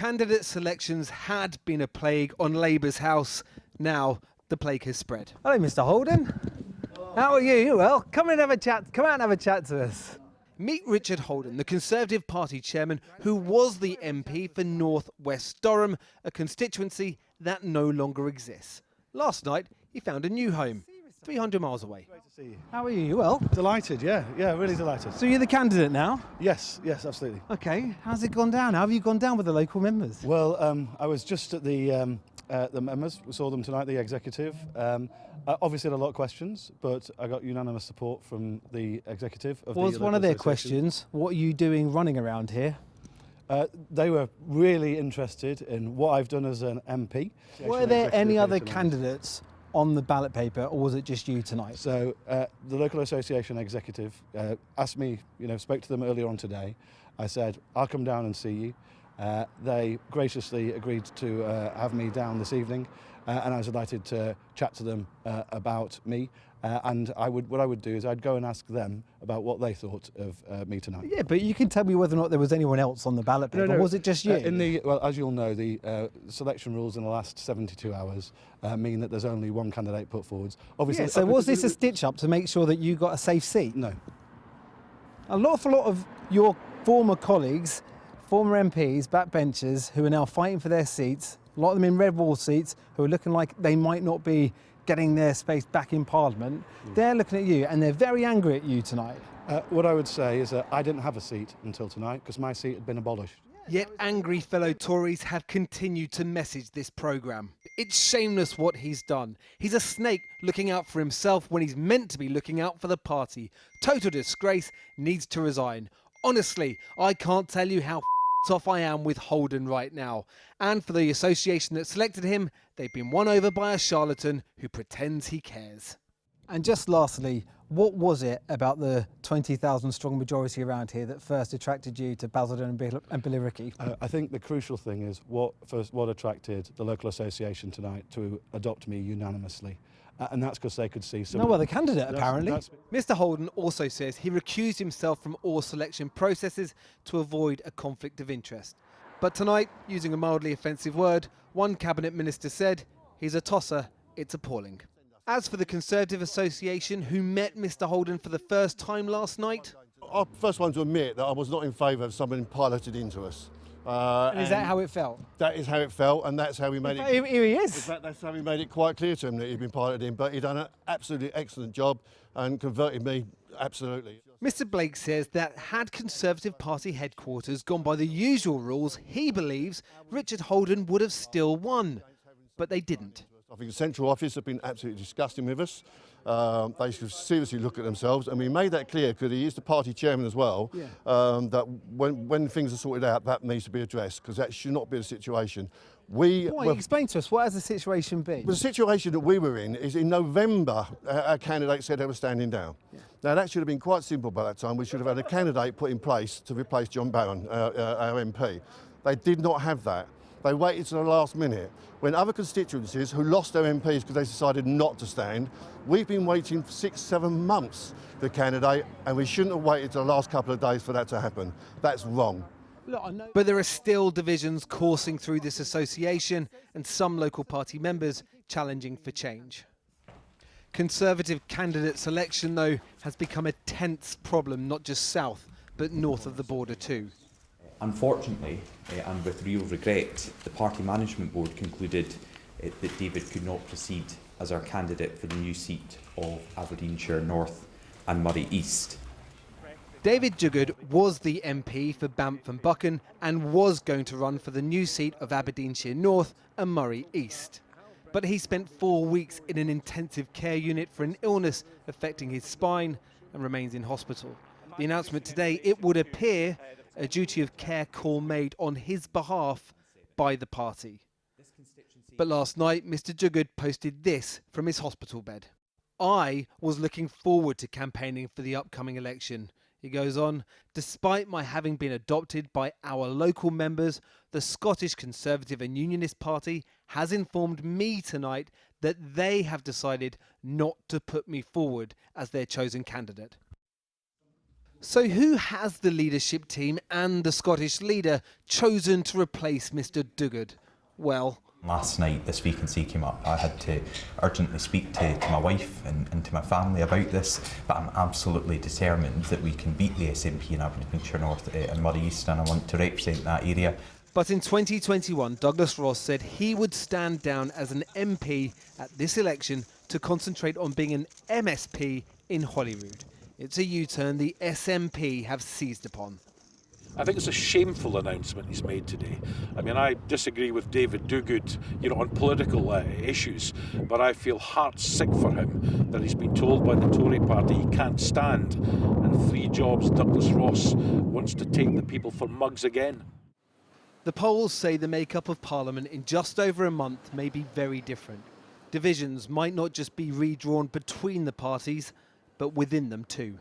Candidate selections had been a plague on Labour's house. Now the plague has spread. Hello, Mr. Holden. How are you? You well? Come and have a chat. Come out and have a chat to us. Meet Richard Holden, the Conservative Party chairman who was the MP for North West Durham, a constituency that no longer exists. Last night, he found a new home, 300 miles away. Great to see you. How are you? You well? Delighted, yeah, really delighted. So you're the candidate now? Yes, absolutely. Okay. How's it gone down? How have you gone down with the local members? Well, I was just at the members. We saw them tonight, the executive. Obviously had a lot of questions, but I got unanimous support from the executive. Was one of their questions, what are you doing running around here? They were really interested in what I've done as an MP. Were there any other candidates on the ballot paper, or was it just you tonight? So the local association executive asked me, spoke to them earlier on today. I said, I'll come down and see you. They graciously agreed to have me down this evening, and I was delighted to chat to them about me. And what I would do is I'd go and ask them about what they thought of me tonight. Yeah, but you can tell me whether or not there was anyone else on the ballot paper. No. Was it just you? Well, as you'll know, the selection rules in the last 72 hours mean that there's only one candidate put forwards. Obviously, yeah, so was this a stitch-up to make sure that you got a safe seat? No. An awful lot of your former colleagues, former MPs, backbenchers, who are now fighting for their seats, a lot of them in red wall seats, who are looking like they might not be getting their space back in Parliament, they're looking at you and they're very angry at you tonight. What I would say is that I didn't have a seat until tonight because my seat had been abolished. Yet angry fellow Tories have continued to message this programme. It's shameless what he's done. He's a snake looking out for himself when he's meant to be looking out for the party. Total disgrace, needs to resign. Honestly, I can't tell you how off I am with Holden right now. And for the association that selected him, they've been won over by a charlatan who pretends he cares. And just lastly, what was it about the 20,000 strong majority around here that first attracted you to Basildon and Billericay? I think the crucial thing is what attracted the local association tonight to adopt me unanimously. And that's because they could see some... No other candidate, apparently. Mr Holden also says he recused himself from all selection processes to avoid a conflict of interest. But tonight, using a mildly offensive word, one cabinet minister said, he's a tosser, it's appalling. As for the Conservative Association, who met Mr Holden for the first time last night... I'm the first one to admit that I was not in favour of someone piloted into us. Is that how it felt? That is how it felt, and that's how we made it. Here he is. In fact, that's how we made it quite clear to him that he'd been piloted in. But he'd done an absolutely excellent job and converted me absolutely. Mr Blake says that had Conservative Party headquarters gone by the usual rules, he believes Richard Holden would have still won. But they didn't. I think the central office have been absolutely disgusting with us. They should seriously look at themselves, and we made that clear because he is the party chairman as well. Yeah. That when things are sorted out, that needs to be addressed because that should not be the situation. Explain to us, what has the situation been? The situation that we were in is in November, our candidate said they were standing down. Yeah. Now that should have been quite simple by that time. We should have had a candidate put in place to replace John Barron, our MP. They did not have that. They waited to the last minute. When other constituencies who lost their MPs because they decided not to stand, we've been waiting for 6-7 months for the candidate, and we shouldn't have waited to the last couple of days for that to happen. That's wrong. But there are still divisions coursing through this association and some local party members challenging for change. Conservative candidate selection, though, has become a tense problem, not just south, but north of the border too. Unfortunately, and with real regret, the Party Management Board concluded that David could not proceed as our candidate for the new seat of Aberdeenshire North and Murray East. David Juggard was the MP for Banff and Buchan and was going to run for the new seat of Aberdeenshire North and Murray East. But he spent 4 weeks in an intensive care unit for an illness affecting his spine and remains in hospital. The announcement today, it would appear, a duty of care call made on his behalf by the party. But last night, Mr Juggard posted this from his hospital bed. I was looking forward to campaigning for the upcoming election. He goes on, despite my having been adopted by our local members, the Scottish Conservative and Unionist Party has informed me tonight that they have decided not to put me forward as their chosen candidate. So who has the leadership team and the Scottish leader chosen to replace Mr Duguid? Well, last night this vacancy came up. I had to urgently speak to my wife and to my family about this, but I'm absolutely determined that we can beat the SNP in Aberdeenshire North and Moray East, and I want to represent that area. But in 2021, Douglas Ross said he would stand down as an MP at this election to concentrate on being an MSP in Holyrood. It's a U-turn the SNP have seized upon. I think it's a shameful announcement he's made today. I mean, I disagree with David Duguid, on political issues, but I feel heart sick for him that he's been told by the Tory party he can't stand. And 3 jobs, Douglas Ross wants to take the people for mugs again. The polls say the makeup of Parliament in just over a month may be very different. Divisions might not just be redrawn between the parties, but within them too.